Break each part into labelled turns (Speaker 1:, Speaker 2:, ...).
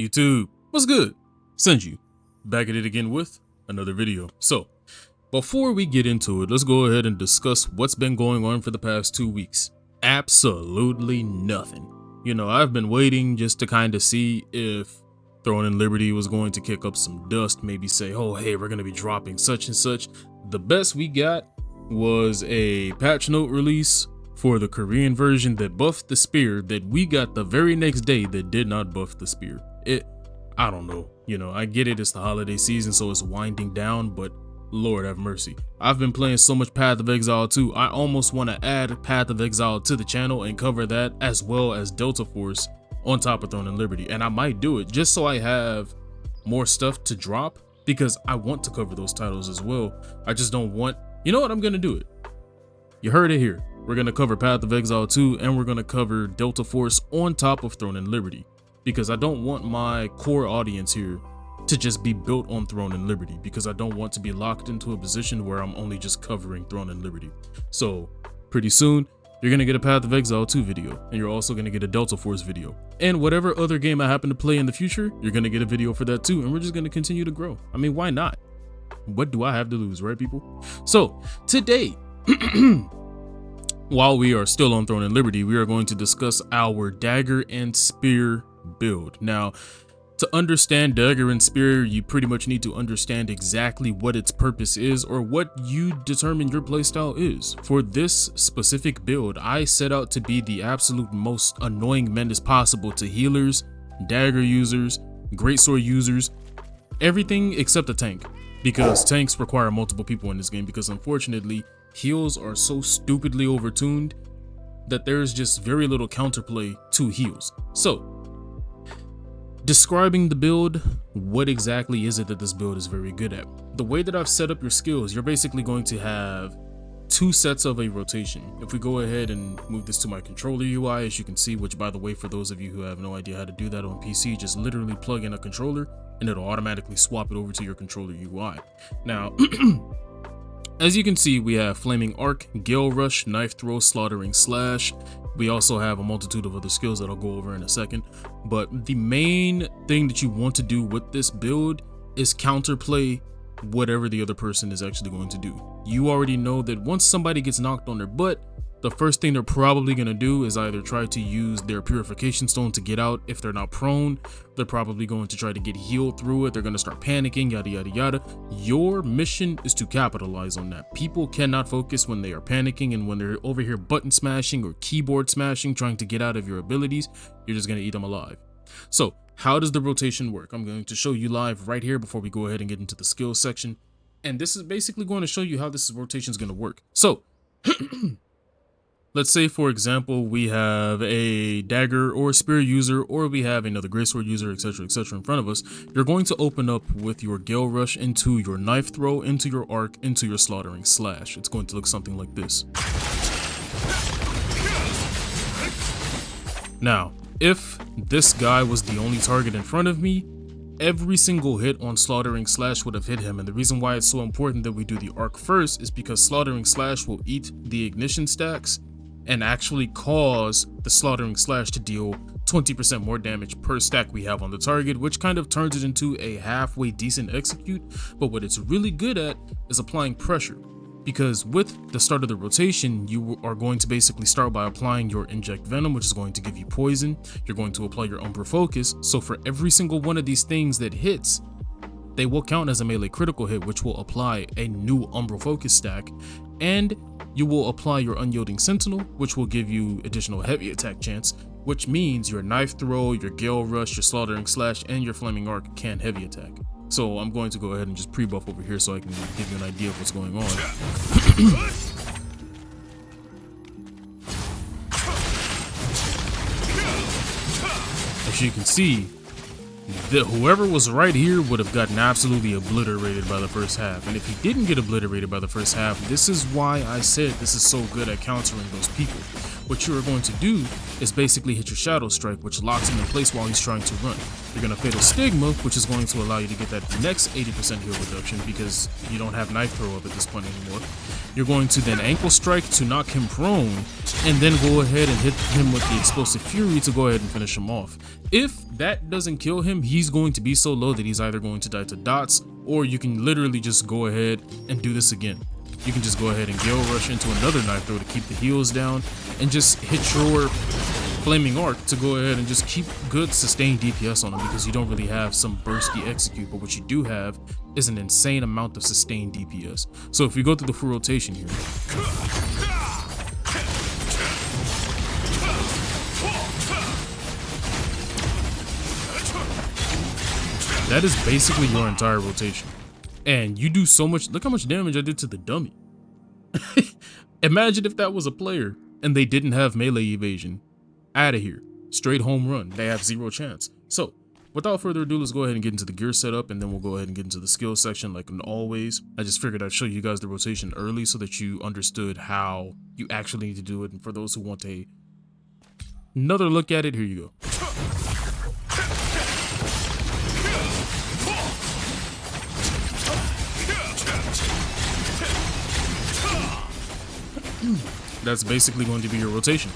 Speaker 1: YouTube, what's good? Senju, back at it again with another video. So, before we get into it, let's go ahead and discuss what's been going on for the past 2 weeks. Absolutely nothing. You know, I've been waiting just to kind of see if Throne and Liberty was going to kick up some dust, maybe say, oh, hey, we're going to be dropping such and such. The best we got was a patch note release for the Korean version that buffed the spear that we got the very next day that did not buff the spear. I don't know, you know, I get it, it's the holiday season, so it's winding down, but Lord have mercy. I've been playing so much Path of Exile 2, I almost want to add Path of Exile to the channel and cover that as well as Delta Force on top of Throne and Liberty. And I might do it just so I have more stuff to drop, because I want to cover those titles as well. I just don't want, you know what, I'm going to do it. You heard it here. We're going to cover Path of Exile 2 and we're going to cover Delta Force on top of Throne and Liberty, because I don't want my core audience here to just be built on Throne and Liberty, because I don't want to be locked into a position where I'm only just covering Throne and Liberty. So pretty soon you're going to get a Path of Exile 2 video, and you're also going to get a Delta Force video, and whatever other game I happen to play in the future, you're going to get a video for that too, and we're just going to continue to grow. I mean, why not? What do I have to lose, right, people? So today, while we are still on Throne and Liberty, we are going to discuss our Dagger and Spear build. Now, to understand Dagger and Spear, you pretty much need to understand exactly what its purpose is, or what you determine your playstyle is. For this specific build, I set out to be the absolute most annoying menace possible to healers, dagger users, greatsword users, everything except a tank, because tanks require multiple people in this game, because unfortunately heals are so stupidly overtuned that there's just very little counterplay to heals. So, describing the build, what exactly is it that this build is very good at? The way that I've set up your skills, you're basically going to have 2 sets of a rotation. If we go ahead and move this to my controller UI, as you can see, which by the way, for those of you who have no idea how to do that on PC, just literally plug in a controller and it'll automatically swap it over to your controller UI. Now, as you can see, we have Flaming Arc, Gale Rush, Knife Throw, Slaughtering Slash. We also have a multitude of other skills that I'll go over in a second. But the main thing that you want to do with this build is counterplay whatever the other person is actually going to do. You already know that once somebody gets knocked on their butt, the first thing they're probably going to do is either try to use their Purification Stone to get out. If they're not prone, they're probably going to try to get healed through it. They're going to start panicking, yada, yada, yada. Your mission is to capitalize on that. People cannot focus when they are panicking, and when they're over here button smashing or keyboard smashing, trying to get out of your abilities, you're just going to eat them alive. So how does the rotation work? I'm going to show you live right here before we go ahead and get into the skills section. And this is basically going to show you how this rotation is going to work. So let's say, for example, we have a dagger or spear user, or we have another greatsword user, etc., etc. in front of us. You're going to open up with your Gale Rush into your Knife Throw, into your Arc, into your Slaughtering Slash. It's going to look something like this. Now, if this guy was the only target in front of me, every single hit on Slaughtering Slash would have hit him. And the reason why it's so important that we do the Arc first is because Slaughtering Slash will eat the ignition stacks and actually cause the Slaughtering Slash to deal 20% more damage per stack we have on the target, which kind of turns it into a halfway decent execute. But what it's really good at is applying pressure, because with the start of the rotation, you are going to basically start by applying your Inject Venom, which is going to give you poison. You're going to apply your Umbra Focus. So for every single one of these things that hits, they will count as a melee critical hit, which will apply a new Umbra Focus stack. And you will apply your Unyielding Sentinel, which will give you additional heavy attack chance, which means your Knife Throw, your Gale Rush, your Slaughtering Slash, and your Flaming Arc can heavy attack. So I'm going to go ahead and just pre-buff over here so I can give you an idea of what's going on. As you can see, whoever was right here would have gotten absolutely obliterated by the first half. And if he didn't get obliterated by the first half, this is why I said this is so good at countering those people. What you are going to do is basically hit your Shadow Strike, which locks him in place while he's trying to run. You're going to Fatal Stigma, which is going to allow you to get that next 80% heal reduction, because you don't have Knife Throw up at this point anymore. You're going to then Ankle Strike to knock him prone, and then go ahead and hit him with the Explosive Fury to go ahead and finish him off. If that doesn't kill him, him, he's going to be so low that he's either going to die to dots, or you can literally just go ahead and do this again. You can just go ahead and Gale Rush into another knife throw to keep the heals down, and just hit your Flaming Arc to go ahead and just keep good sustained DPS on him, because you don't really have some bursty execute, but what you do have is an insane amount of sustained DPS. So if we go through the full rotation here, that is basically your entire rotation. And you do so much. Look how much damage I did to the dummy. Imagine if that was a player and they didn't have melee evasion. Out of here. Straight home run. They have zero chance. So without further ado, let's go ahead and get into the gear setup, and then we'll go ahead and get into the skill section like always. I just figured I'd show you guys the rotation early so that you understood how you actually need to do it. And for those who want another look at it, here you go. That's basically going to be your rotation.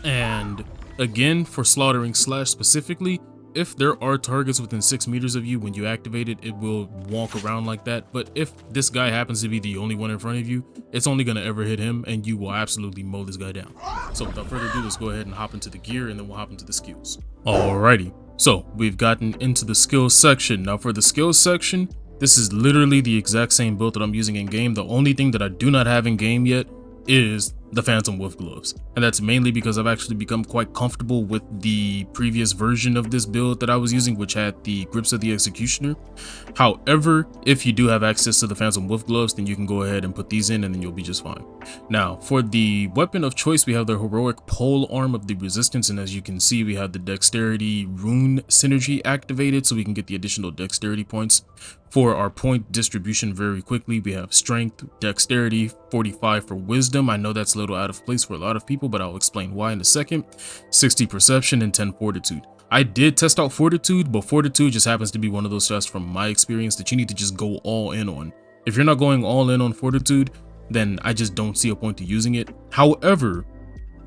Speaker 1: And again, for slaughtering slash specifically, if there are targets within 6 meters of you, when you activate it, it will walk around like that. But if this guy happens to be the only one in front of you, it's only going to ever hit him, and you will absolutely mow this guy down. So without further ado, let's go ahead and hop into the gear, and then we'll hop into the skills. Alrighty, so we've gotten into the skills section. Now for the skills section, this is literally the exact same build that I'm using in game. The only thing that I do not have in game yet is the Phantom Wolf gloves, and that's mainly because I've actually become quite comfortable with the previous version of this build that I was using, which had the grips of the Executioner. However, if you do have access to the Phantom Wolf gloves, then you can go ahead and put these in, and then you'll be just fine. Now for the weapon of choice, we have the heroic pole arm of the Resistance, and as you can see, we have the dexterity rune synergy activated, so we can get the additional dexterity points. For our point distribution very quickly, we have strength, dexterity, 45 for wisdom. I know that's a little out of place for a lot of people, but I'll explain why in a second. 60 perception and 10 fortitude. I did test out fortitude, but fortitude just happens to be one of those tests from my experience that you need to just go all in on. If you're not going all in on fortitude, then I just don't see a point to using it. However,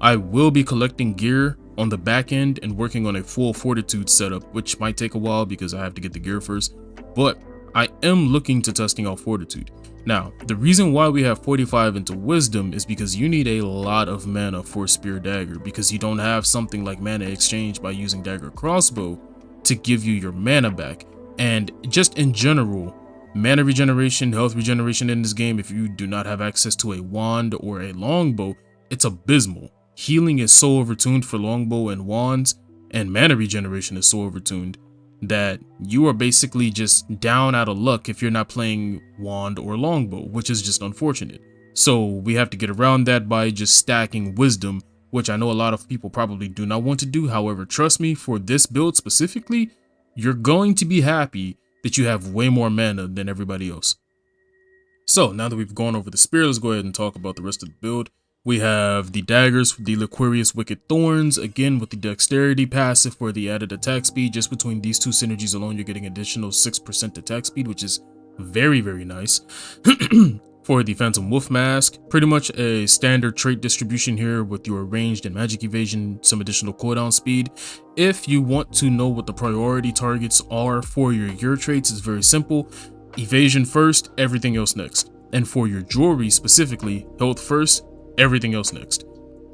Speaker 1: I will be collecting gear on the back end and working on a full fortitude setup, which might take a while because I have to get the gear first, but I am looking to testing out fortitude. Now, the reason why we have 45 into wisdom is because you need a lot of mana for Spear Dagger, because you don't have something like mana exchange by using dagger crossbow to give you your mana back. And just in general, mana regeneration, health regeneration in this game, if you do not have access to a wand or a longbow, it's abysmal. Healing is so overtuned for longbow and wands, and mana regeneration is so overtuned that you are basically just down out of luck if you're not playing wand or longbow, which is just unfortunate. So we have to get around that by just stacking wisdom, which I know a lot of people probably do not want to do. However, trust me, for this build specifically, you're going to be happy that you have way more mana than everybody else. So now that we've gone over the spear, let's go ahead and talk about the rest of the build. We have the daggers, the Liquirius Wicked Thorns, again with the dexterity passive for the added attack speed. Just between these two synergies alone, you're getting additional 6% attack speed, which is very, very nice. For the Phantom Wolf Mask, pretty much a standard trait distribution here with your ranged and magic evasion, some additional cooldown speed. If you want to know what the priority targets are for your gear traits, it's very simple. Evasion first, everything else next. And for your jewelry specifically, health first, everything else next.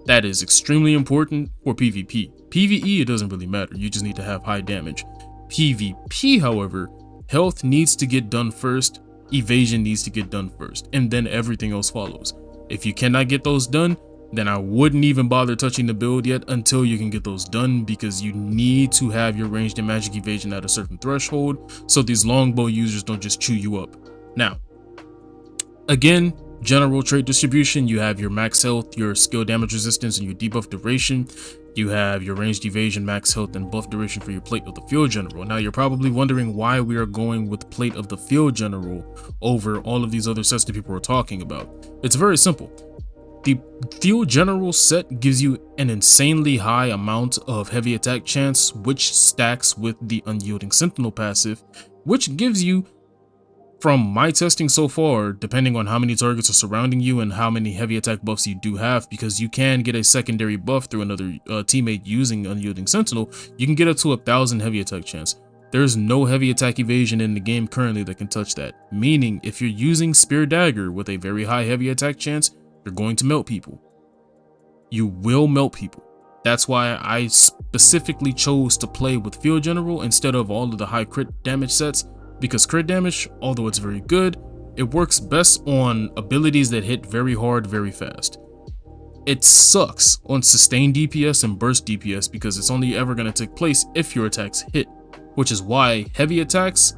Speaker 1: That is extremely important for PvP. PvE, it doesn't really matter, you just need to have high damage. PvP, however, health needs to get done first, evasion needs to get done first, and then everything else follows. If you cannot get those done, then I wouldn't even bother touching the build yet until you can get those done, because you need to have your ranged and magic evasion at a certain threshold so these longbow users don't just chew you up. Now, again, general trait distribution, you have your max health, your skill damage resistance, and your debuff duration. You have your ranged evasion, max health, and buff duration for your plate of the field general. Now you're probably wondering why we are going with plate of the field general over all of these other sets that people are talking about. It's very simple. The field general set gives you an insanely high amount of heavy attack chance, which stacks with the unyielding sentinel passive, which gives you From my testing so far, depending on how many targets are surrounding you and how many heavy attack buffs you do have, because you can get a secondary buff through another teammate using Unyielding Sentinel, you can get up to 1,000 heavy attack chance. There's no heavy attack evasion in the game currently that can touch that, meaning if you're using Spear Dagger with a very high heavy attack chance, you're going to melt people. You will melt people. That's why I specifically chose to play with Field General instead of all of the high crit damage sets, because crit damage, although it's very good, it works best on abilities that hit very hard very fast. It sucks on sustained DPS and burst DPS because it's only ever going to take place if your attacks hit, which is why heavy attacks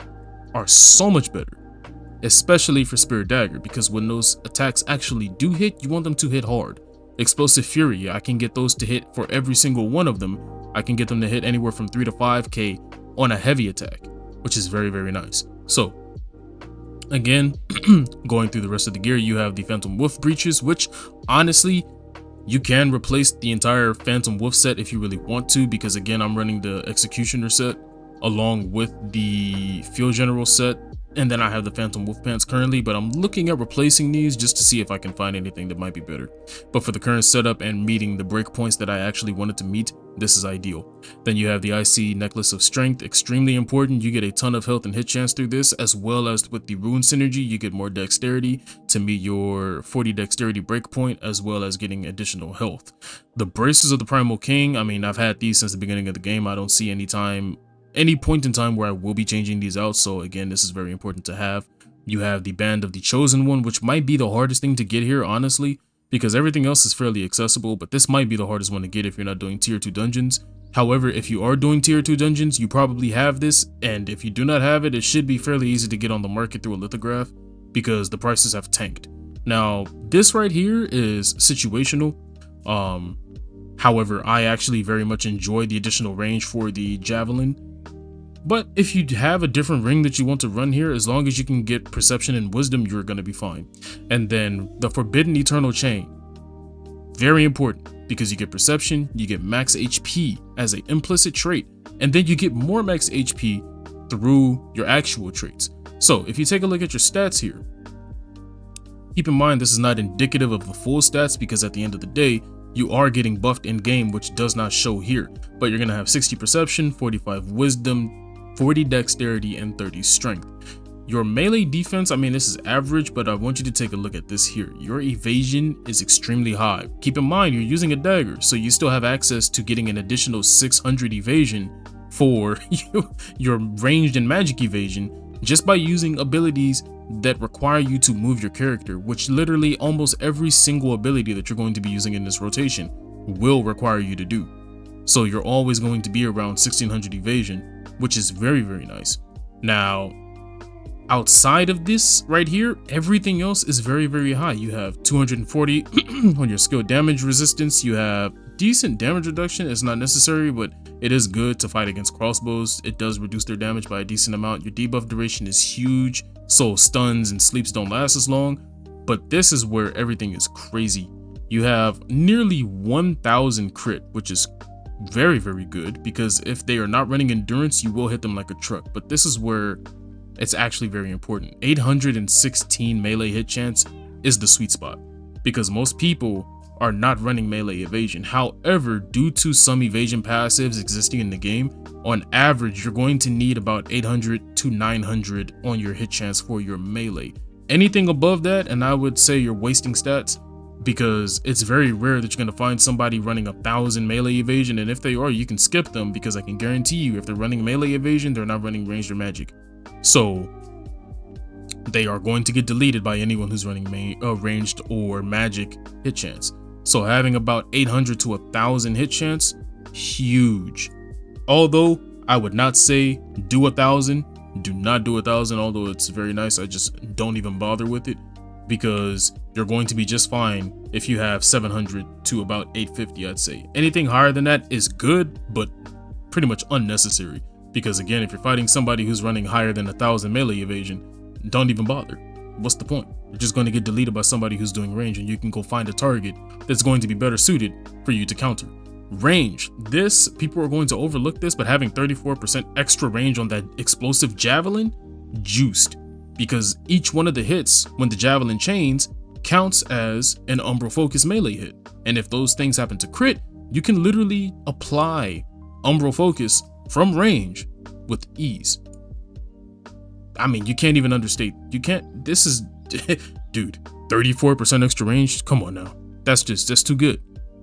Speaker 1: are so much better, especially for Spear Dagger, because when those attacks actually do hit, you want them to hit hard. Explosive Fury, I can get those to hit for every single one of them. I can get them to hit anywhere from 3 to 5k on a heavy attack, which is very, very nice. So again, going through the rest of the gear, you have the Phantom Wolf breaches, which honestly, you can replace the entire Phantom Wolf set if you really want to, because again, I'm running the Executioner set along with the Field General set, and then I have the Phantom Wolf pants currently, but I'm looking at replacing these just to see if I can find anything that might be better. But for the current setup and meeting the breakpoints that I actually wanted to meet, this is ideal. Then you have the IC Necklace of Strength, extremely important. You get a ton of health and hit chance through this, as well as with the Rune Synergy, you get more dexterity to meet your 40 dexterity breakpoint, as well as getting additional health. The Braces of the Primal King, I mean, I've had these since the beginning of the game. I don't see any point in time where I will be changing these out, so again, this is very important to have. You have the Band of the Chosen One, which might be the hardest thing to get here, honestly, because everything else is fairly accessible, but this might be the hardest one to get if you're not doing tier 2 dungeons. However, if you are doing tier 2 dungeons, you probably have this, and if you do not have it, it should be fairly easy to get on the market through a lithograph, because the prices have tanked. Now, this right here is situational. However, I actually very much enjoy the additional range for the Javelin. But if you have a different ring that you want to run here, as long as you can get Perception and Wisdom, you're going to be fine. And then the Forbidden Eternal Chain, very important, because you get Perception, you get max HP as an implicit trait, and then you get more max HP through your actual traits. So if you take a look at your stats here, keep in mind this is not indicative of the full stats, because at the end of the day, you are getting buffed in game, which does not show here. But you're going to have 60 Perception, 45 Wisdom, 40 dexterity, and 30 strength. Your melee defense, I mean, this is average, but I want you to take a look at this here. Your evasion is extremely high. Keep in mind, you're using a dagger, so you still have access to getting an additional 600 evasion for your ranged and magic evasion just by using abilities that require you to move your character, which literally almost every single ability that you're going to be using in this rotation will require you to do. So you're always going to be around 1600 evasion, which is very, very nice. Now, outside of this right here, everything else is very, very high. You have 240 on your skill damage resistance. You have decent damage reduction. It's not necessary, but it is good to fight against crossbows. It does reduce their damage by a decent amount. Your debuff duration is huge, so stuns and sleeps don't last as long. But this is where everything is crazy. You have nearly 1000 crit, which is very, very good, because if they are not running endurance, you will hit them like a truck. But this is where it's actually very important. 816 melee hit chance is the sweet spot, because most people are not running melee evasion. However, due to some evasion passives existing in the game, on average you're going to need about 800 to 900 on your hit chance for your melee. Anything above that, and I would say you're wasting stats, because it's very rare that you're going to find somebody running 1000 melee evasion, and if they are, you can skip them, because I can guarantee you if they're running melee evasion, they're not running ranged or magic. So they are going to get deleted by anyone who's running ranged or magic hit chance. So having about 800 to 1000 hit chance, huge. Although I would not say do 1000, do not do 1000, although it's very nice. I just don't even bother with it, because you're going to be just fine if you have 700 to about 850, I'd say. Anything higher than that is good, but pretty much unnecessary, because again, if you're fighting somebody who's running higher than 1000 melee evasion, don't even bother. What's the point? You're just going to get deleted by somebody who's doing range, and you can go find a target that's going to be better suited for you to counter. Range, this, people are going to overlook this, but having 34% extra range on that explosive javelin, juiced. because each one of the hits when the javelin chains counts as an umbral focus melee hit. And if those things happen to crit, you can literally apply umbral focus from range with ease. I mean, you can't even understate. You can't. This is, dude, 34% extra range. Come on now. That's too good.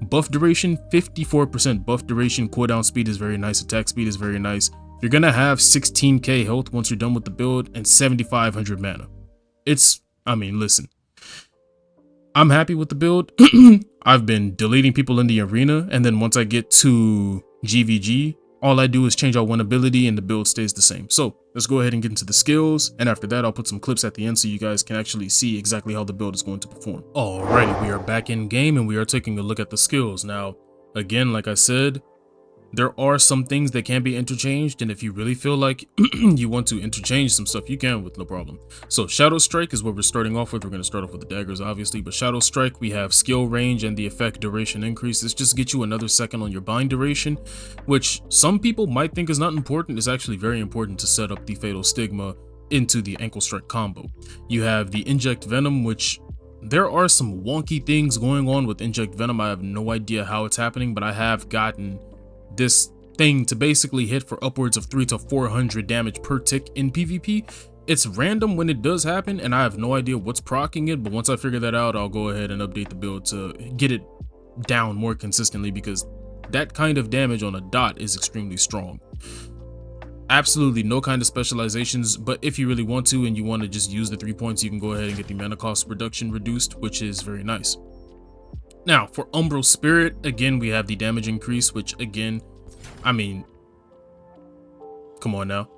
Speaker 1: Buff duration, 54% buff duration. Cooldown speed is very nice. Attack speed is very nice. You're gonna have 16k health once you're done with the build and 7,500 mana. I mean, listen. I'm happy with the build. I've been deleting people in the arena, and then once I get to GVG, all I do is change out one ability and the build stays the same. So let's go ahead and get into the skills, and after that I'll put some clips at the end so you guys can actually see exactly how the build is going to perform. Alrighty, we are back in game and we are taking a look at the skills. Now, again, like I said, there are some things that can be interchanged, and if you really feel like you want to interchange some stuff, you can with no problem. So Shadow Strike is what we're starting off with. We're going to start off with the daggers, obviously, but Shadow Strike, we have skill range and the effect duration increase. This just gets you another second on your bind duration, which some people might think is not important. It's actually very important to set up the Fatal Stigma into the Ankle Strike combo. You have the Inject Venom, which there are some wonky things going on with Inject Venom. I have no idea how it's happening, but I have gotten this thing to basically hit for upwards of 300 to 400 damage per tick in PvP. It's random when it does happen, and I have no idea what's proccing it, but once I figure that out, I'll go ahead and update the build to get it down more consistently, because that kind of damage on a dot is extremely strong. Absolutely no kind of specializations, but if you really want to and you want to just use the 3 points, you can go ahead and get the mana cost reduction reduced, which is very nice. Now, for Umbral Spirit, again, we have the damage increase, which again, I mean, come on now.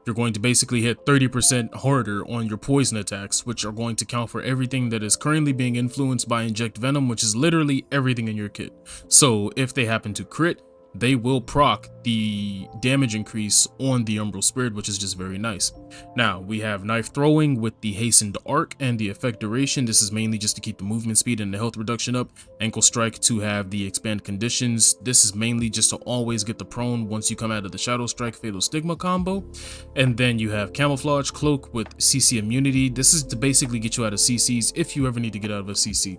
Speaker 1: You're going to basically hit 30% harder on your poison attacks, which are going to count for everything that is currently being influenced by Inject Venom, which is literally everything in your kit. So if they happen to crit, they will proc the damage increase on the Umbral Spirit, which is just very nice. Now, we have Knife Throwing with the Hastened Arc and the effect duration. This is mainly just to keep the movement speed and the health reduction up. Ankle Strike to have the Expand Conditions. This is mainly just to always get the prone once you come out of the Shadow Strike Fatal Stigma combo. And then you have Camouflage Cloak with CC Immunity. This is to basically get you out of CCs if you ever need to get out of a CC.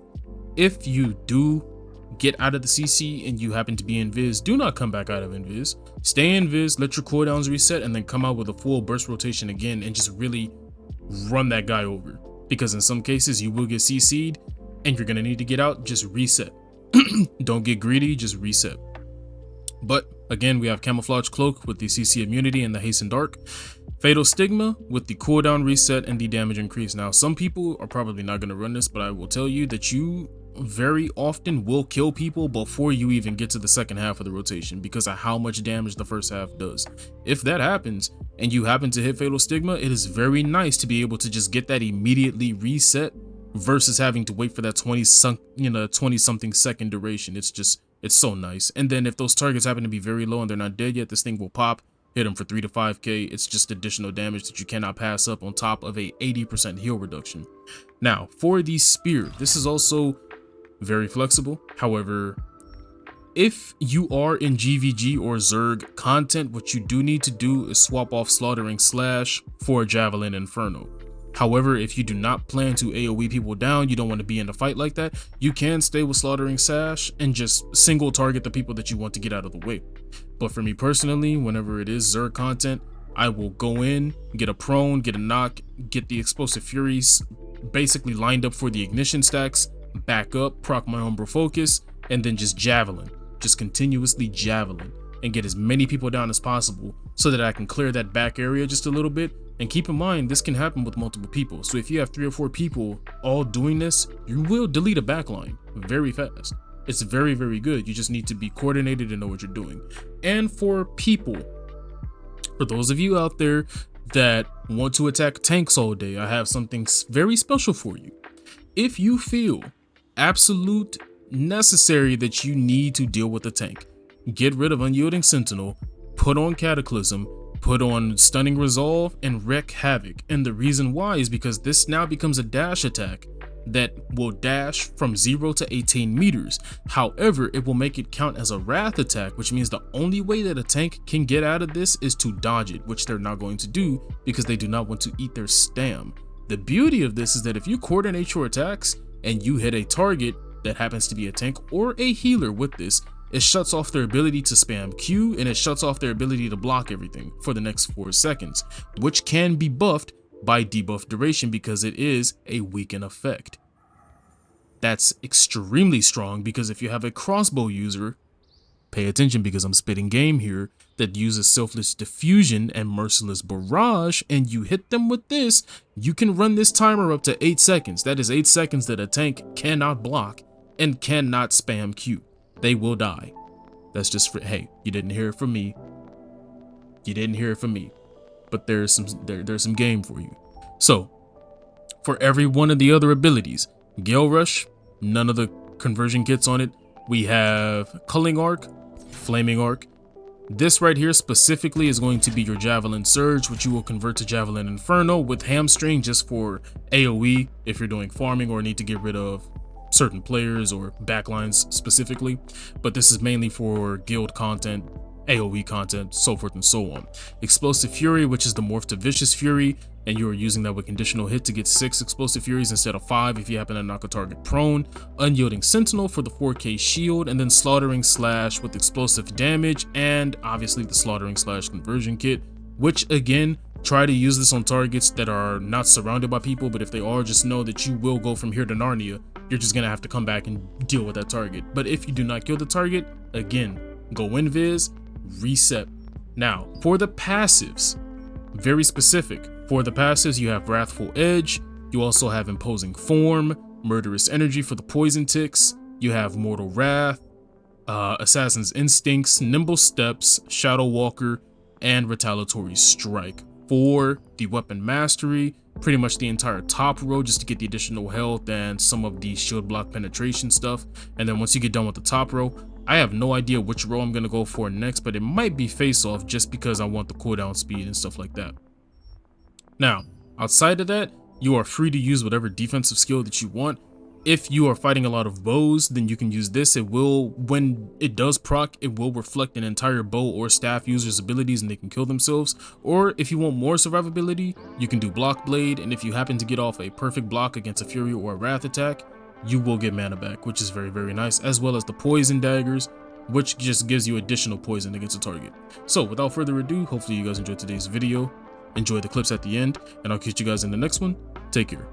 Speaker 1: If you do get out of the CC and you happen to be invis, do not come back out of invis. Stay invis, let your cooldowns reset, and then come out with a full burst rotation again and just really run that guy over. Because in some cases you will get CC'd and you're gonna need to get out. Just reset. Don't get greedy, just reset. But again, we have Camouflage Cloak with the CC Immunity and the Hastened Arc. Fatal Stigma with the cooldown reset and the damage increase. Now, some people are probably not going to run this, but I will tell you that you very often will kill people before you even get to the second half of the rotation because of how much damage the first half does. If that happens and you happen to hit Fatal Stigma, it is very nice to be able to just get that immediately reset versus having to wait for that 20 something second duration. It's so nice. And then if those targets happen to be very low and they're not dead yet, this thing will pop, hit them for 3 to 5k. It's just additional damage that you cannot pass up on top of a 80% heal reduction. Now, for the Spear, this is also very flexible. However, if you are in GVG or Zerg content, what you do need to do is swap off Slaughtering Slash for Javelin Inferno. However, if you do not plan to AoE people down, you don't want to be in a fight like that, you can stay with Slaughtering Slash and just single target the people that you want to get out of the way. But for me personally, whenever it is Zerg content, I will go in, get a prone, get a knock, get the Explosive Furies basically lined up for the ignition stacks, back up, proc my Umbral Focus, and then just Javelin. Just continuously Javelin and get as many people down as possible so that I can clear that back area just a little bit. And keep in mind, this can happen with multiple people. So if you have 3 or 4 people all doing this, you will delete a backline very fast. It's very, very good. You just need to be coordinated and know what you're doing. And for people, for those of you out there that want to attack tanks all day, I have something very special for you. If you feel absolute necessary that you need to deal with a tank, get rid of Unyielding Sentinel, put on Cataclysm, put on Stunning Resolve, and Wreak Havoc. And the reason why is because this now becomes a dash attack that will dash from 0 to 18 meters. However, it will make it count as a wrath attack, which means the only way that a tank can get out of this is to dodge it, which they're not going to do because they do not want to eat their stam. The beauty of this is that if you coordinate your attacks and you hit a target that happens to be a tank or a healer with this, it shuts off their ability to spam Q and it shuts off their ability to block everything for the next 4 seconds, which can be buffed by debuff duration because it is a weaken effect. That's extremely strong because if you have a crossbow user, pay attention because I'm spitting game here, that uses Selfless Diffusion and Merciless Barrage and you hit them with this, you can run this timer up to 8 seconds. That is 8 seconds that a tank cannot block and cannot spam Q. They will die. That's just for, hey, you didn't hear it from me. You didn't hear it from me. But there's some game for you. So, for every one of the other abilities, Gale Rush, none of the conversion kits on it. We have Culling Arc, Flaming Arc. This right here specifically is going to be your Javelin Surge, which you will convert to Javelin Inferno with Hamstring just for AoE if you're doing farming or need to get rid of certain players or backlines specifically. But this is mainly for guild content, AoE content, so forth and so on. Explosive Fury, which is the morph to Vicious Fury, and you are using that with conditional hit to get 6 Explosive Furies instead of 5 if you happen to knock a target prone. Unyielding Sentinel for the 4K shield, and then Slaughtering Slash with explosive damage, and obviously the Slaughtering Slash conversion kit, which again, try to use this on targets that are not surrounded by people, but if they are, just know that you will go from here to Narnia. You're just gonna have to come back and deal with that target. But if you do not kill the target, again, go invis, reset. Now, for the passives, very specific. For the passives, you have Wrathful Edge, you also have Imposing Form, Murderous Energy for the poison ticks, you have Mortal Wrath, Assassin's Instincts, Nimble Steps, Shadow Walker, and Retaliatory Strike. For the weapon mastery, pretty much the entire top row just to get the additional health and some of the shield block penetration stuff. And then once you get done with the top row, I have no idea which row I'm gonna go for next, but it might be face off just because I want the cooldown speed and stuff like that. Now, outside of that, you are free to use whatever defensive skill that you want. If you are fighting a lot of bows, then you can use this. It will, when it does proc, it will reflect an entire bow or staff user's abilities and they can kill themselves. Or if you want more survivability, you can do Block Blade, and if you happen to get off a perfect block against a Fury or a Wrath attack, you will get mana back, which is very, very nice, as well as the Poison Daggers, which just gives you additional poison against a target. So without further ado, hopefully you guys enjoyed today's video. Enjoy the clips at the end, and I'll catch you guys in the next one. Take care.